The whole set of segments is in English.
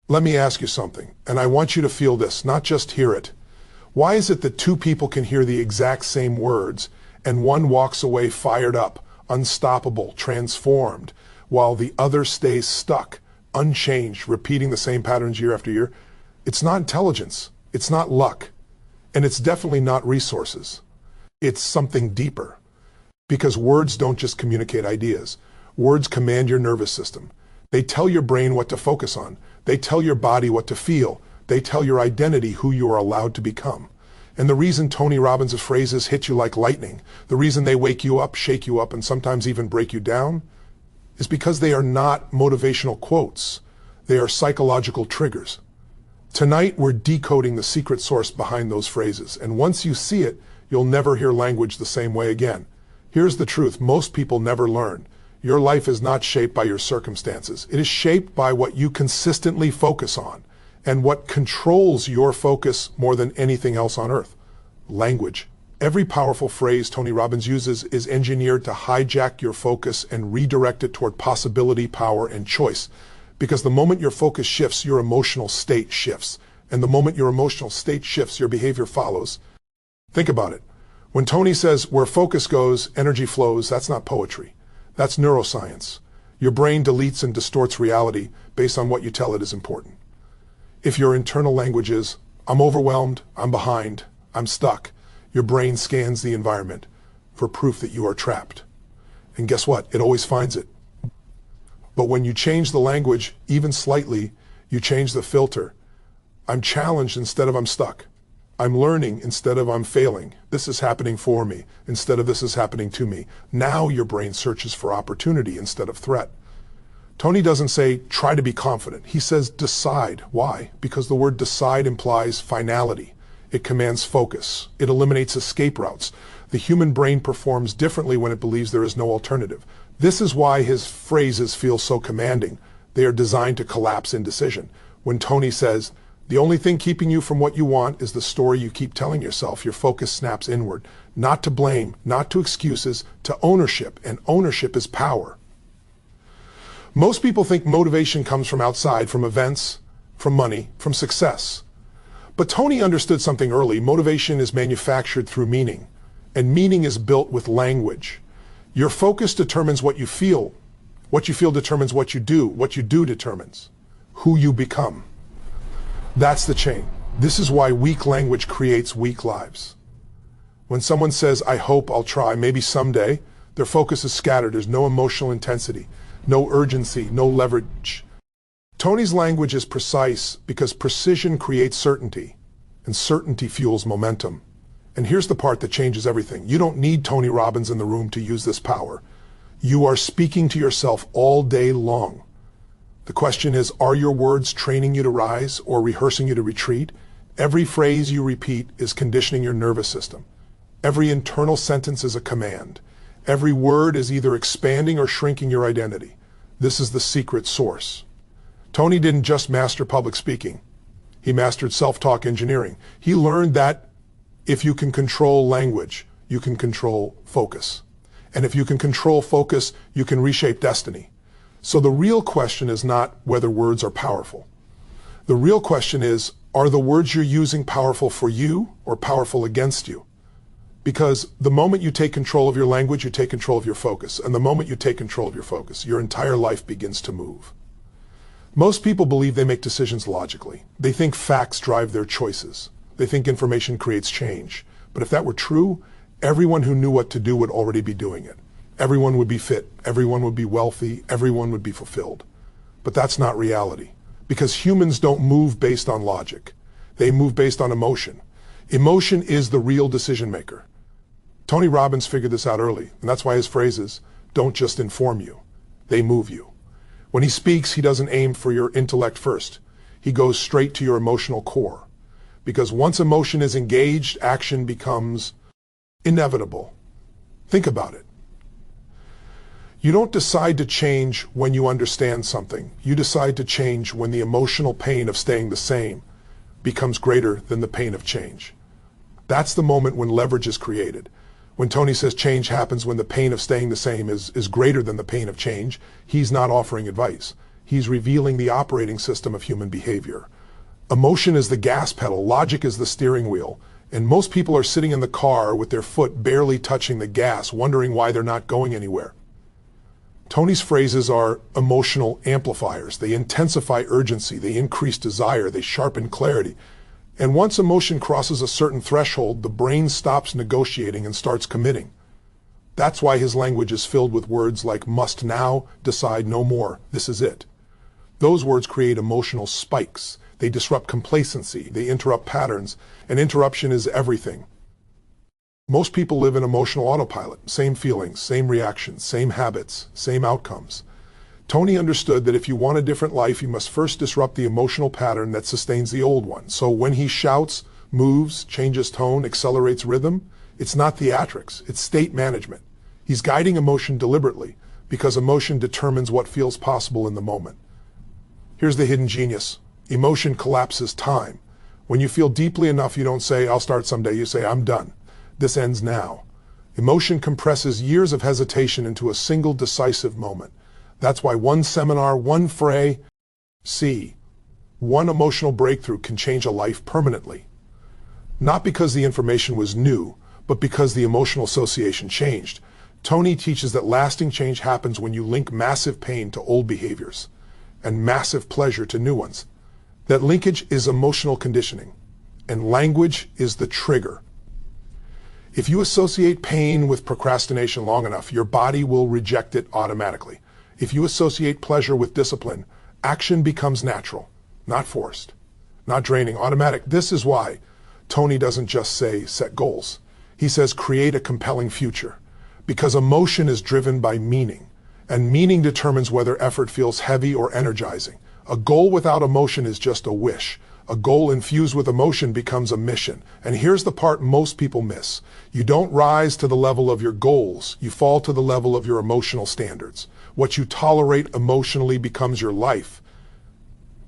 Let me ask you something, and I want you to feel this, not just hear it. Why is it that two people can hear the exact same words, and one walks away fired up, unstoppable, transformed, while the other stays stuck, unchanged, repeating the same patterns year after year? It's not intelligence, it's not luck, and it's definitely not resources. It's something deeper. Because words don't just communicate ideas. Words command your nervous system. They tell your brain what to focus on. They tell your body what to feel. They tell your identity who you are allowed to become. And the reason Tony Robbins' phrases hit you like lightning, the reason they wake you up, shake you up, and sometimes even break you down, is because they are not motivational quotes. They are psychological triggers. Tonight, we're decoding the secret source behind those phrases. And once you see it, you'll never hear language the same way again. Here's the truth. Most people never learn. Your life is not shaped by your circumstances. It is shaped by what you consistently focus on and what controls your focus more than anything else on earth. Language. Every powerful phrase Tony Robbins uses is engineered to hijack your focus and redirect it toward possibility, power, and choice. Because the moment your focus shifts, your emotional state shifts. And the moment your emotional state shifts, your behavior follows. Think about it. When Tony says, where focus goes, energy flows, that's not poetry. That's neuroscience. Your brain deletes and distorts reality based on what you tell it is important. If your internal language is, I'm overwhelmed, I'm behind, I'm stuck, your brain scans the environment for proof that you are trapped. And guess what? It always finds it. But when you change the language, even slightly, you change the filter. I'm challenged instead of I'm stuck. I'm learning instead of I'm failing. This is happening for me instead of this is happening to me. Now your brain searches for opportunity instead of threat. Tony doesn't say, try to be confident. He says, decide. Why? Because the word decide implies finality. It commands focus. It eliminates escape routes. The human brain performs differently when it believes there is no alternative. This is why his phrases feel so commanding. They are designed to collapse indecision. When Tony says, the only thing keeping you from what you want is the story you keep telling yourself, your focus snaps inward. Not to blame, not to excuses, to ownership, and ownership is power. Most people think motivation comes from outside, from events, from money, from success. But Tony understood something early. Motivation is manufactured through meaning, and meaning is built with language. Your focus determines what you feel. What you feel determines what you do determines who you become. That's the chain. This is why weak language creates weak lives. When someone says, I hope, I'll try, maybe someday, their focus is scattered. There's no emotional intensity, no urgency, no leverage. Tony's language is precise because precision creates certainty, and certainty fuels momentum. And here's the part that changes everything. You don't need Tony Robbins in the room to use this power. You are speaking to yourself all day long. The question is, are your words training you to rise or rehearsing you to retreat? Every phrase you repeat is conditioning your nervous system. Every internal sentence is a command. Every word is either expanding or shrinking your identity. This is the secret source. Tony didn't just master public speaking. He mastered self-talk engineering. He learned that if you can control language, you can control focus. And if you can control focus, you can reshape destiny. So the real question is not whether words are powerful. The real question is, are the words you're using powerful for you or powerful against you? Because the moment you take control of your language, you take control of your focus. And the moment you take control of your focus, your entire life begins to move. Most people believe they make decisions logically. They think facts drive their choices. They think information creates change. But if that were true, everyone who knew what to do would already be doing it. Everyone would be fit, everyone would be wealthy, everyone would be fulfilled. But that's not reality, because humans don't move based on logic. They move based on emotion. Emotion is the real decision maker. Tony Robbins figured this out early, and that's why his phrases don't just inform you, they move you. When he speaks, he doesn't aim for your intellect first. He goes straight to your emotional core. Because once emotion is engaged, action becomes inevitable. Think about it. You don't decide to change when you understand something. You decide to change when the emotional pain of staying the same becomes greater than the pain of change. That's the moment when leverage is created. When Tony says change happens when the pain of staying the same is greater than the pain of change, he's not offering advice. he's revealing the operating system of human behavior. Emotion is the gas pedal, logic is the steering wheel, and most people are sitting in the car with their foot barely touching the gas, wondering why they're not going anywhere. Tony's phrases are emotional amplifiers. They intensify urgency, they increase desire, they sharpen clarity. And once emotion crosses a certain threshold, the brain stops negotiating and starts committing. That's why his language is filled with words like must now, decide no more, this is it. Those words create emotional spikes. They disrupt complacency, they interrupt patterns, and interruption is everything. Most people live in emotional autopilot, same feelings, same reactions, same habits, same outcomes. Tony understood that if you want a different life, you must first disrupt the emotional pattern that sustains the old one. So when he shouts, moves, changes tone, accelerates rhythm, it's not theatrics, it's state management. He's guiding emotion deliberately because emotion determines what feels possible in the moment. Here's the hidden genius. Emotion collapses time. When you feel deeply enough, you don't say, I'll start someday. You say, I'm done. This ends now. Emotion compresses years of hesitation into a single decisive moment. That's why one seminar, one fray, one emotional breakthrough can change a life permanently. Not because the information was new, but because the emotional association changed. Tony teaches that lasting change happens when you link massive pain to old behaviors and massive pleasure to new ones. That linkage is emotional conditioning, and language is the trigger. If you associate pain with procrastination long enough, your body will reject it automatically. If you associate pleasure with discipline, action becomes natural, not forced, not draining, automatic. This is why Tony doesn't just say set goals. He says create a compelling future, because emotion is driven by meaning, and meaning determines whether effort feels heavy or energizing. A goal without emotion is just a wish. A goal infused with emotion becomes a mission. And here's the part most people miss. You don't rise to the level of your goals. You fall to the level of your emotional standards. What you tolerate emotionally becomes your life.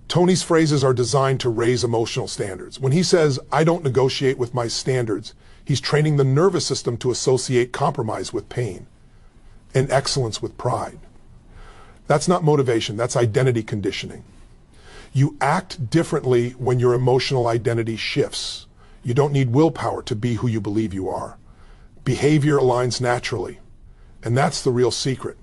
Tony's phrases are designed to raise emotional standards. When he says, I don't negotiate with my standards, he's training the nervous system to associate compromise with pain and excellence with pride. That's not motivation, that's identity conditioning. You act differently when your emotional identity shifts. You don't need willpower to be who you believe you are. Behavior aligns naturally, and that's the real secret.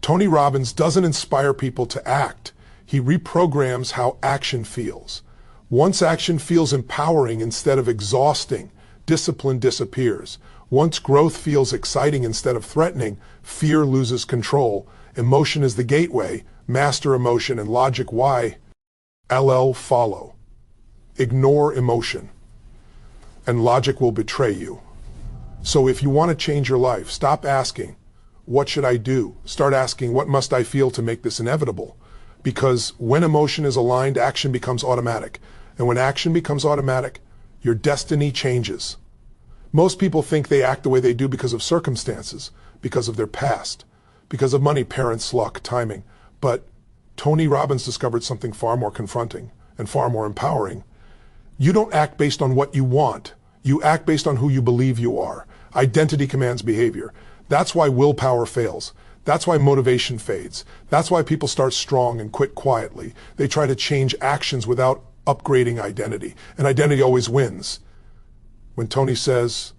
Tony Robbins doesn't inspire people to act. He reprograms how action feels. Once action feels empowering instead of exhausting, discipline disappears. Once growth feels exciting instead of threatening, fear loses control. Emotion is the gateway, master emotion, and logic follow. Ignore emotion, and logic will betray you. So if you want to change your life, stop asking, what should I do? Start asking, what must I feel to make this inevitable? Because when emotion is aligned, action becomes automatic. And when action becomes automatic, your destiny changes. Most people think they act the way they do because of circumstances, because of their past, because of money, parents, luck, timing. But Tony Robbins discovered something far more confronting and far more empowering. You don't act based on what you want. You act based on who you believe you are. Identity commands behavior. That's why willpower fails. That's why motivation fades. That's why people start strong and quit quietly. They try to change actions without upgrading identity. And identity always wins. When Tony says,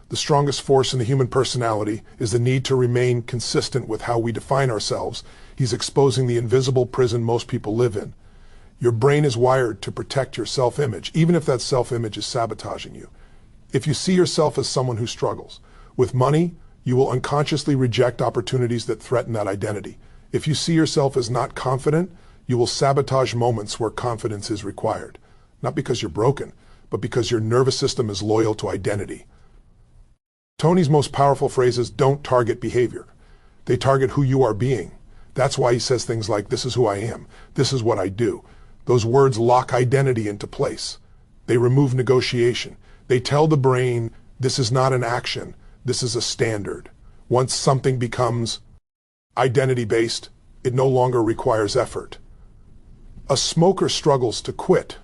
the strongest force in the human personality is the need to remain consistent with how we define ourselves, he's exposing the invisible prison most people live in. Your brain is wired to protect your self-image, even if that self-image is sabotaging you. If you see yourself as someone who struggles with money, you will unconsciously reject opportunities that threaten that identity. If you see yourself as not confident, you will sabotage moments where confidence is required. Not because you're broken, but because your nervous system is loyal to identity. Tony's most powerful phrases don't target behavior. They target who you are being. That's why he says things like, this is who I am. This is what I do. Those words lock identity into place. They remove negotiation. They tell the brain, this is not an action. This is a standard. Once something becomes identity-based, it no longer requires effort. A smoker struggles to quit.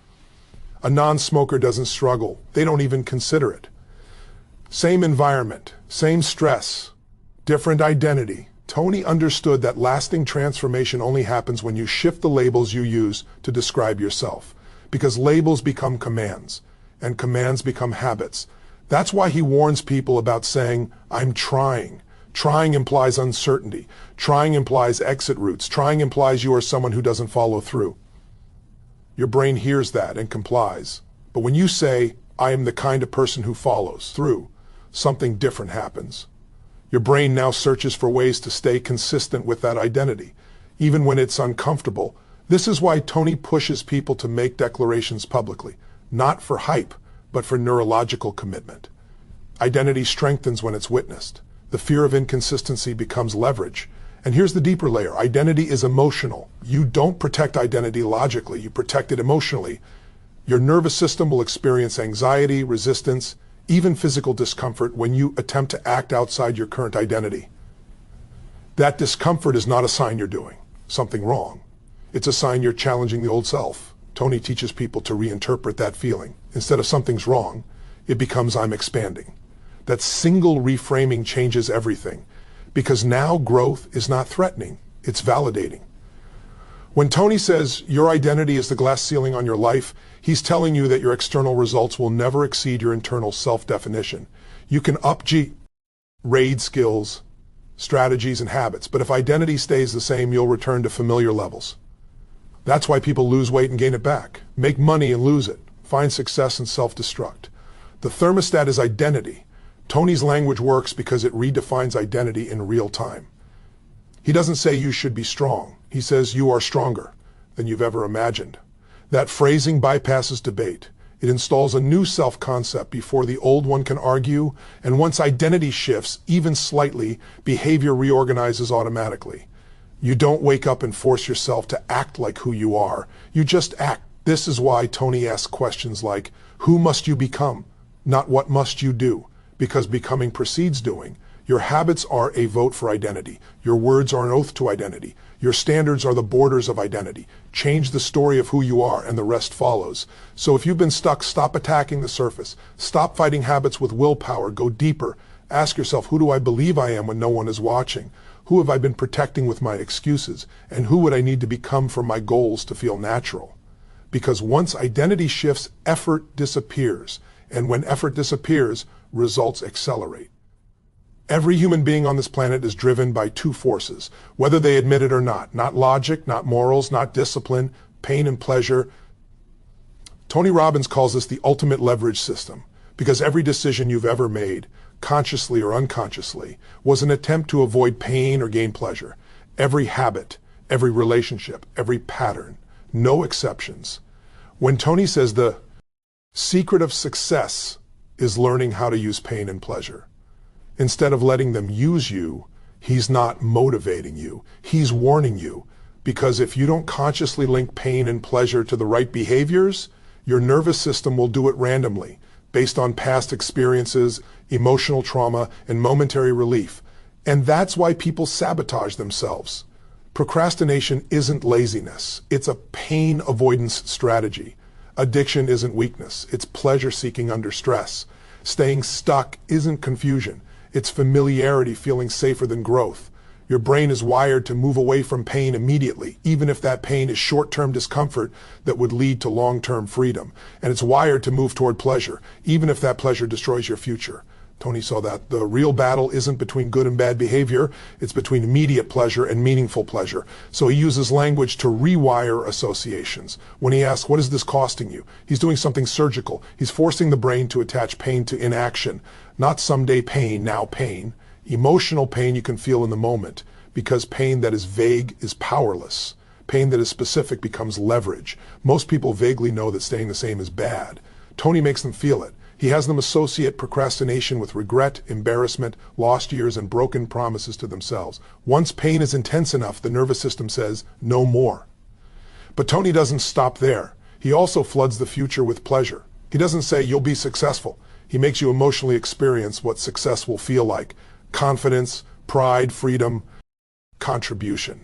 A non-smoker doesn't struggle. They don't even consider it. Same environment, same stress, different identity, Tony understood that lasting transformation only happens when you shift the labels you use to describe yourself, because labels become commands, and commands become habits. That's why he warns people about saying, "I'm trying." Trying implies uncertainty. Trying implies exit routes. Trying implies you are someone who doesn't follow through. Your brain hears that and complies. But when you say, "I am the kind of person who follows through," something different happens. Your brain now searches for ways to stay consistent with that identity, even when it's uncomfortable. This is why Tony pushes people to make declarations publicly, not for hype, but for neurological commitment. Identity strengthens when it's witnessed. The fear of inconsistency becomes leverage. And here's the deeper layer. Identity is emotional. You don't protect identity logically, you protect it emotionally. Your nervous system will experience anxiety, resistance, even physical discomfort when you attempt to act outside your current identity. That discomfort is not a sign you're doing something wrong. It's a sign you're challenging the old self. Tony teaches people to reinterpret that feeling. Instead of "something's wrong," it becomes "I'm expanding." That single reframing changes everything, because now growth is not threatening, it's validating. When Tony says your identity is the glass ceiling on your life, he's telling you that your external results will never exceed your internal self-definition. You can raid skills, strategies, and habits, but if identity stays the same, you'll return to familiar levels. That's why people lose weight and gain it back, make money and lose it, find success and self-destruct. The thermostat is identity. Tony's language works because it redefines identity in real time. He doesn't say you should be strong. He says you are stronger than you've ever imagined. That phrasing bypasses debate. It installs a new self-concept before the old one can argue, and once identity shifts, even slightly, behavior reorganizes automatically. You don't wake up and force yourself to act like who you are. You just act. This is why Tony asks questions like, who must you become? Not what must you do? Because becoming precedes doing. Your habits are a vote for identity. Your words are an oath to identity. Your standards are the borders of identity. Change the story of who you are and the rest follows. So if you've been stuck, stop attacking the surface. Stop fighting habits with willpower. Go deeper. Ask yourself, who do I believe I am when no one is watching? Who have I been protecting with my excuses? And who would I need to become for my goals to feel natural? Because once identity shifts, effort disappears. And when effort disappears, results accelerate. Every human being on this planet is driven by two forces, whether they admit it or not. Not logic, not morals, not discipline, pain and pleasure. Tony Robbins calls this the ultimate leverage system, because every decision you've ever made, consciously or unconsciously, was an attempt to avoid pain or gain pleasure. Every habit, every relationship, every pattern, no exceptions. When Tony says the secret of success is learning how to use pain and pleasure, instead of letting them use you, he's not motivating you. He's warning you. Because if you don't consciously link pain and pleasure to the right behaviors, your nervous system will do it randomly, based on past experiences, emotional trauma, and momentary relief. And that's why people sabotage themselves. Procrastination isn't laziness. It's a pain avoidance strategy. Addiction isn't weakness. It's pleasure seeking under stress. Staying stuck isn't confusion. It's familiarity feeling safer than growth. Your brain is wired to move away from pain immediately, even if that pain is short-term discomfort that would lead to long-term freedom. And it's wired to move toward pleasure, even if that pleasure destroys your future. Tony saw that the real battle isn't between good and bad behavior, it's between immediate pleasure and meaningful pleasure. So he uses language to rewire associations. When he asks, what is this costing you? He's doing something surgical. He's forcing the brain to attach pain to inaction. Not someday pain, now pain. Emotional pain you can feel in the moment, because pain that is vague is powerless. Pain that is specific becomes leverage. Most people vaguely know that staying the same is bad. Tony makes them feel it. He has them associate procrastination with regret, embarrassment, lost years, and broken promises to themselves. Once pain is intense enough, the nervous system says, no more. But Tony doesn't stop there. He also floods the future with pleasure. He doesn't say, you'll be successful. He makes you emotionally experience what success will feel like. Confidence, pride, freedom, contribution.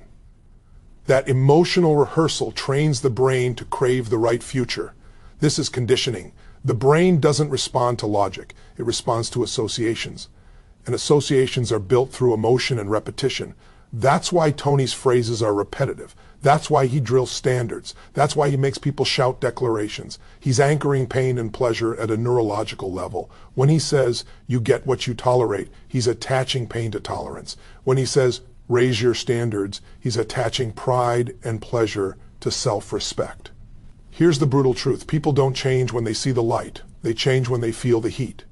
That emotional rehearsal trains the brain to crave the right future. This is conditioning. The brain doesn't respond to logic. It responds to associations. And associations are built through emotion and repetition. That's why Tony's phrases are repetitive. That's why he drills standards. That's why he makes people shout declarations. He's anchoring pain and pleasure at a neurological level. When he says, you get what you tolerate, he's attaching pain to tolerance. When he says, raise your standards, he's attaching pride and pleasure to self-respect. Here's the brutal truth. People don't change when they see the light. They change when they feel the heat.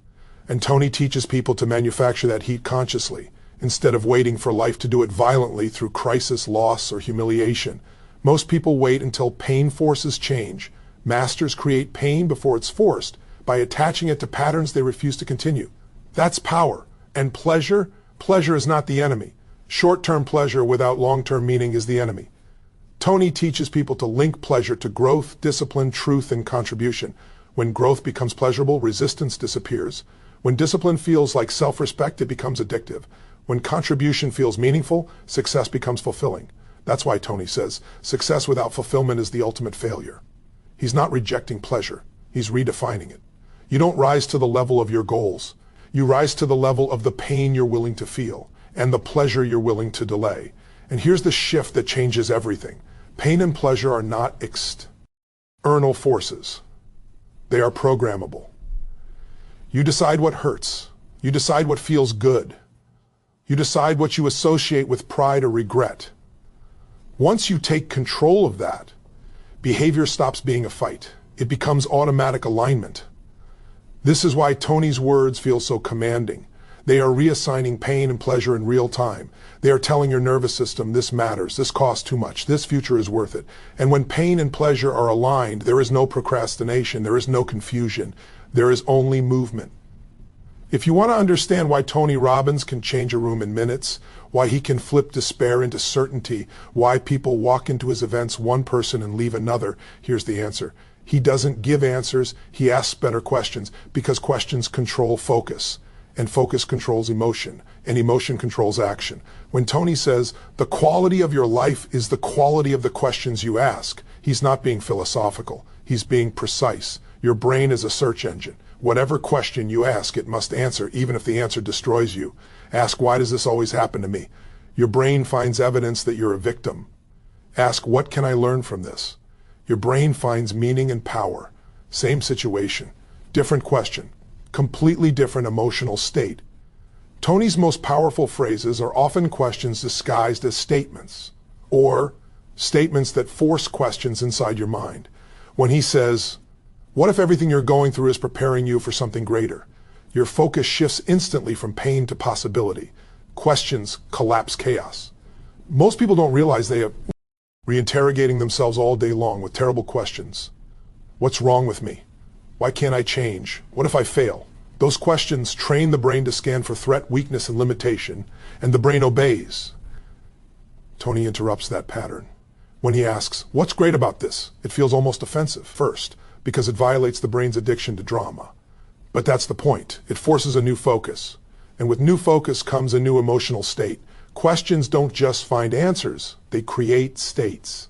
And Tony teaches people to manufacture that heat consciously, instead of waiting for life to do it violently through crisis, loss, or humiliation. Most people wait until pain forces change. Masters create pain before it's forced by attaching it to patterns they refuse to continue. That's power. And pleasure? Pleasure is not the enemy. Short-term pleasure without long-term meaning is the enemy. Tony teaches people to link pleasure to growth, discipline, truth, and contribution. When growth becomes pleasurable, resistance disappears. When discipline feels like self-respect, it becomes addictive. When contribution feels meaningful, success becomes fulfilling. That's why Tony says, success without fulfillment is the ultimate failure. He's not rejecting pleasure. He's redefining it. You don't rise to the level of your goals. You rise to the level of the pain you're willing to feel and the pleasure you're willing to delay. And here's the shift that changes everything. Pain and pleasure are not external forces. They are programmable. You decide what hurts. You decide what feels good. You decide what you associate with pride or regret. Once you take control of that, behavior stops being a fight. It becomes automatic alignment. This is why Tony's words feel so commanding. They are reassigning pain and pleasure in real time. They are telling your nervous system, this matters, this costs too much, this future is worth it. And when pain and pleasure are aligned, there is no procrastination, there is no confusion, there is only movement. If you want to understand why Tony Robbins can change a room in minutes, why he can flip despair into certainty, why people walk into his events one person and leave another, here's the answer. He doesn't give answers, he asks better questions, because questions control focus, and focus controls emotion, and emotion controls action. When Tony says, the quality of your life is the quality of the questions you ask, he's not being philosophical, he's being precise. Your brain is a search engine. Whatever question you ask, it must answer, even if the answer destroys you. Ask, why does this always happen to me? Your brain finds evidence that you're a victim. Ask, what can I learn from this? Your brain finds meaning and power. Same situation, different question, completely different emotional state. Tony's most powerful phrases are often questions disguised as statements, or statements that force questions inside your mind. When he says, what if everything you're going through is preparing you for something greater? Your focus shifts instantly from pain to possibility. Questions collapse chaos. Most people don't realize they are reinterrogating themselves all day long with terrible questions. What's wrong with me? Why can't I change? What if I fail? Those questions train the brain to scan for threat, weakness, and limitation, and the brain obeys. Tony interrupts that pattern. When he asks, what's great about this? It feels almost offensive first, because it violates the brain's addiction to drama. But that's the point. It forces a new focus. And with new focus comes a new emotional state. Questions don't just find answers, they create states.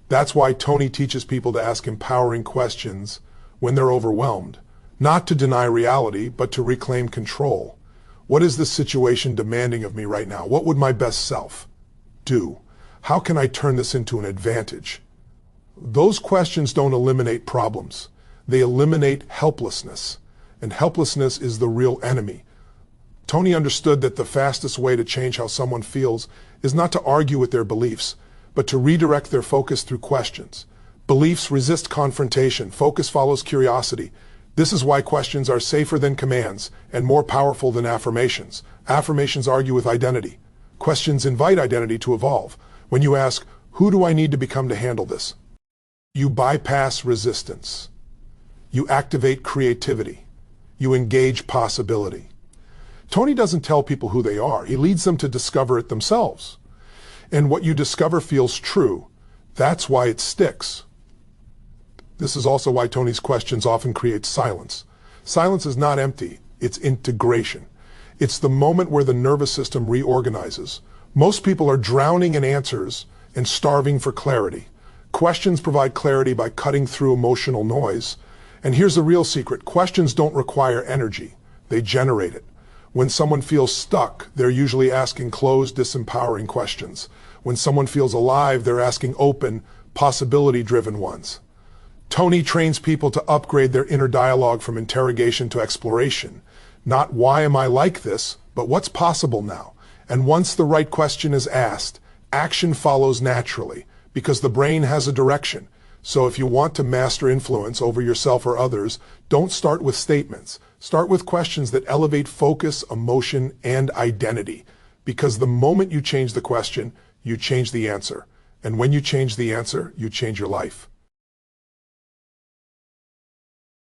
That's why Tony teaches people to ask empowering questions when they're overwhelmed. Not to deny reality, but to reclaim control. What is this situation demanding of me right now? What would my best self do? How can I turn this into an advantage? Those questions don't eliminate problems. They eliminate helplessness. And helplessness is the real enemy. Tony understood that the fastest way to change how someone feels is not to argue with their beliefs, but to redirect their focus through questions. Beliefs resist confrontation. Focus follows curiosity. This is why questions are safer than commands and more powerful than affirmations. Affirmations argue with identity. Questions invite identity to evolve. When you ask, who do I need to become to handle this? You bypass resistance. You activate creativity. You engage possibility. Tony doesn't tell people who they are. He leads them to discover it themselves. And what you discover feels true. That's why it sticks. This is also why Tony's questions often create silence. Silence is not empty. It's integration. It's the moment where the nervous system reorganizes. Most people are drowning in answers and starving for clarity. Questions provide clarity by cutting through emotional noise. And here's the real secret. Questions don't require energy. They generate it. When someone feels stuck, they're usually asking closed, disempowering questions. When someone feels alive, they're asking open, possibility-driven ones. Tony trains people to upgrade their inner dialogue from interrogation to exploration. Not why am I like this, but what's possible now? And once the right question is asked, action follows naturally, because the brain has a direction. So if you want to master influence over yourself or others, don't start with statements. Start with questions that elevate focus, emotion, and identity. Because the moment you change the question, you change the answer. And when you change the answer, you change your life.